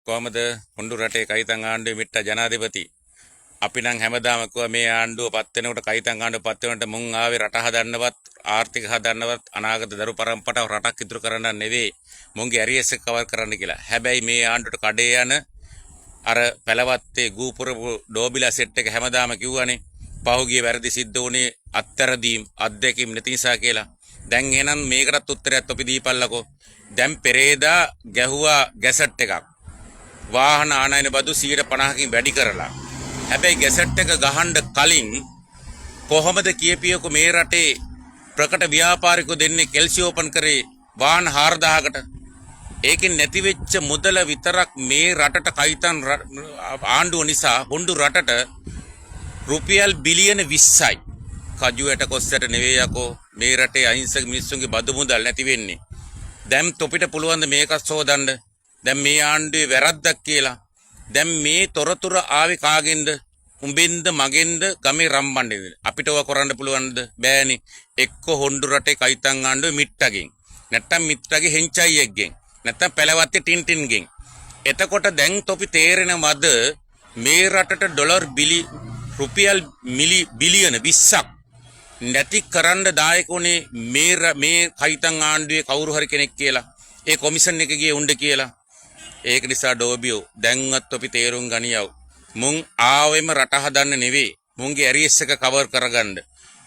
කොහමද හොඳු රටේ කයිතන් ආණ්ඩුවේ මිට්ට ජනාධිපති අපි නම් හැමදාම කිව්වා මේ ආණ්ඩුව පත් වෙනකොට කයිතන් ආණ්ඩුව පත් වෙනකොට මුන් ආවේ රට හදන්නවත් ආර්ථික හදන්නවත් අනාගත දරු පරම්පරාව රටක් ඉදිරි කරන්න නෙවෙයි මුන්ගේ ඇරියස් එක කවර් කරන්න කියලා. හැබැයි මේ ආණ්ඩුවට කඩේ යන අර පැලවත්තේ ගූපුරපු ඩෝබිලා සෙට් එක හැමදාම කිව්වනේ පහුගිය වැරදි සිද්ධ වුණේ අත්තරදීම් අත්දැකීම් නැති නිසා කියලා. දැන් එහෙනම් මේකටත් උත්තරයක් අපි දීපල්ලකෝ. දැන් පෙරේදා ගැහුවා ගැසට් එකක්. වාහන ආනයන බදු 50%කින් වැඩි කරලා. හැබැයි ගැසට් එක ගහන්න කලින් කොහොමද කියපියක මේ රටේ ප්‍රකට ව්‍යාපාරිකෝ දෙන්නේ කෙල්සි ඕපන් කරේ වාහන 4000කට. ඒකෙන් නැති වෙච්ච මුදල විතරක් මේ රටට කයිතන් ආණ්ඩුව නිසා හොඳු රටට රුපියල් බිලියන 20යි. කජුවට කොස්සට නෙවෙයි යකෝ මේ රටේ අහිංසක මිනිස්සුන්ගේ බදු මුදල් නැති වෙන්නේ. දැන් තොපිට පුළුවන් ද මේක සෝදන්න? දැන් මේ ආණ්ඩුවේ වැරද්දක් කියලා. දැන් මේ තොරතුරු ආවේ කාගෙන්ද? උඹෙන්ද මගෙන්ද ගමේ රම්බණ්ඩේද? අපිට ඔය කරන්න පුළුවන්ද? බෑනේ. එක්ක හොඳු රටේ කයිතන් ආණ්ඩුවේ මිට්ටගෙන්. නැත්තම් මිට්ටගේ හෙන්චයියෙක්ගෙන්. නැත්තම් පැලවත්තේ ටින්ටින්ගෙන්. එතකොට දැන් තොපි තේරෙනවද මේ රටට ඩොලර් රුපියල් බිලියන 20ක් නැති කරන්න දායකෝනේ මේ කයිතන් ආණ්ඩුවේ කවුරු හරි කෙනෙක් කියලා. ඒ කොමිෂන් එක ගියේ උණ්ඩ කියලා. ඒක නිසා ඩෝබියෝ දැන්වත් අපි තේරුම් ගනියව. මුන් ආවෙම රට හදන්න නෙවෙයි. මුන්ගේ ඇරියස් එක කවර් කරගන්න.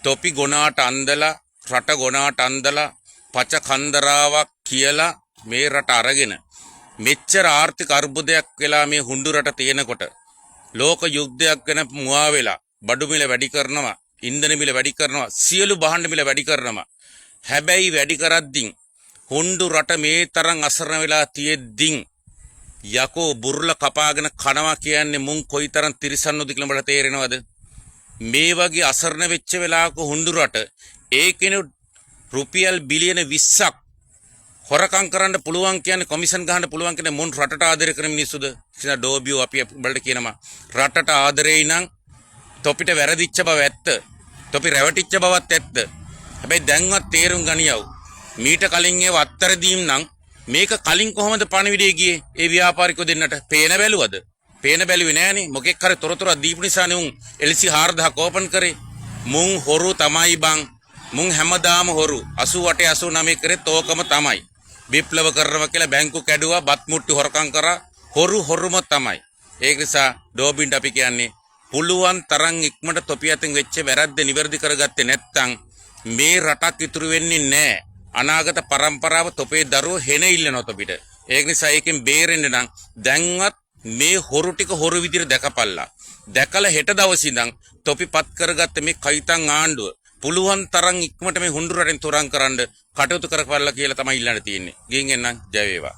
තොපි ගොනාට අන්දලා රට ගොනාට අන්දලා පච කන්දරාවක් කියලා මේ රට අරගෙන මෙච්චර ආර්ථික අර්බුදයක් වෙලා මේ හුඬු රට තියෙනකොට ලෝක යුද්ධයක් වෙන මුවා වෙලා බඩු මිල වැඩි කරනවා, ඉන්ධන මිල වැඩි කරනවා, සියලු භාණ්ඩ මිල වැඩි කරනවා. හැබැයි වැඩි කරද්දී හුඬු රට මේ තරම් අසරණ වෙලා තියෙද්දී යකෝ බුර්ල කපාගෙන කනවා කියන්නේ මුන් කොයිතරම් තිරිසන්නොද කියලා මට තේරෙනවද? මේ වගේ අසරණ වෙච්ච වෙලාවක හුඬු රට ඒකිනු රුපියල් බිලියන 20ක් හොරකම් කරන්න පුළුවන් කියන්නේ කොමිෂන් ගහන්න පුළුවන් කියන්නේ මුන් රටට ආදරය කරන මිනිස්සුද? කියලා ඩෝබියෝ අපි උඹලට කියනවා රටට ආදරෙයි නම් තොපිට වැරදිච්ච බව ඇත්ත. තොපි රැවටිච්ච බවත් ඇත්ත. හැබැයි දැන්වත් තේරුම් ගනියව. මීට කලින් ඒව අත්තරදීම් නම් මේක කලින් කොහොමද පණවිඩේ ගියේ ඒ ව්‍යාපාරිකෝ දෙන්නට? පේන බැලුවද? පේන බැලුවේ නෑනේ. මොකෙක් හරි තොරතුරක් දීපු නිසානේ උන් එල්සි 4000 ඕපන් කරේ. මුන් හොරු තමයි බං. මුන් හැමදාම හොරු. 88 89 කරෙත් ඕකම තමයි. විප්ලව කරනවා කියලා බැංකු කැඩුවා, බත් මුට්ටු හොරකම් කරා. හොරුම තමයි. ඒක නිසා ඩෝබින්ට අපි කියන්නේ පුළුවන් තරම් ඉක්මනට තොපි අතින් වෙච්ච වැරද්ද නිවැරදි කරගත්තේ නැත්නම් මේ රටක් ඉතුරු වෙන්නේ නැහැ. අනාගත පරම්පරාව තොපේ දරුවෝ හෙන ඉල්ලනවා තොපිට. ඒක නිසා ඒකෙන් බේරෙන්න නම් දැන්වත් මේ හොරු ටික හොරු විදිහට දැකපල්ලා. දැකලා හෙට දවසේ ඉඳන් තොපිපත් කරගත්ත මේ කයිතන් ආණ්ඩුව පුළුවන් තරම් ඉක්මනට මේ හුඬු රටෙන් තොරන් කරන්න කටයුතු කරපල්ලා කියලා තමයි ඉල්ලන්න තියෙන්නේ. ගින් එන්නම් ජය වේවා.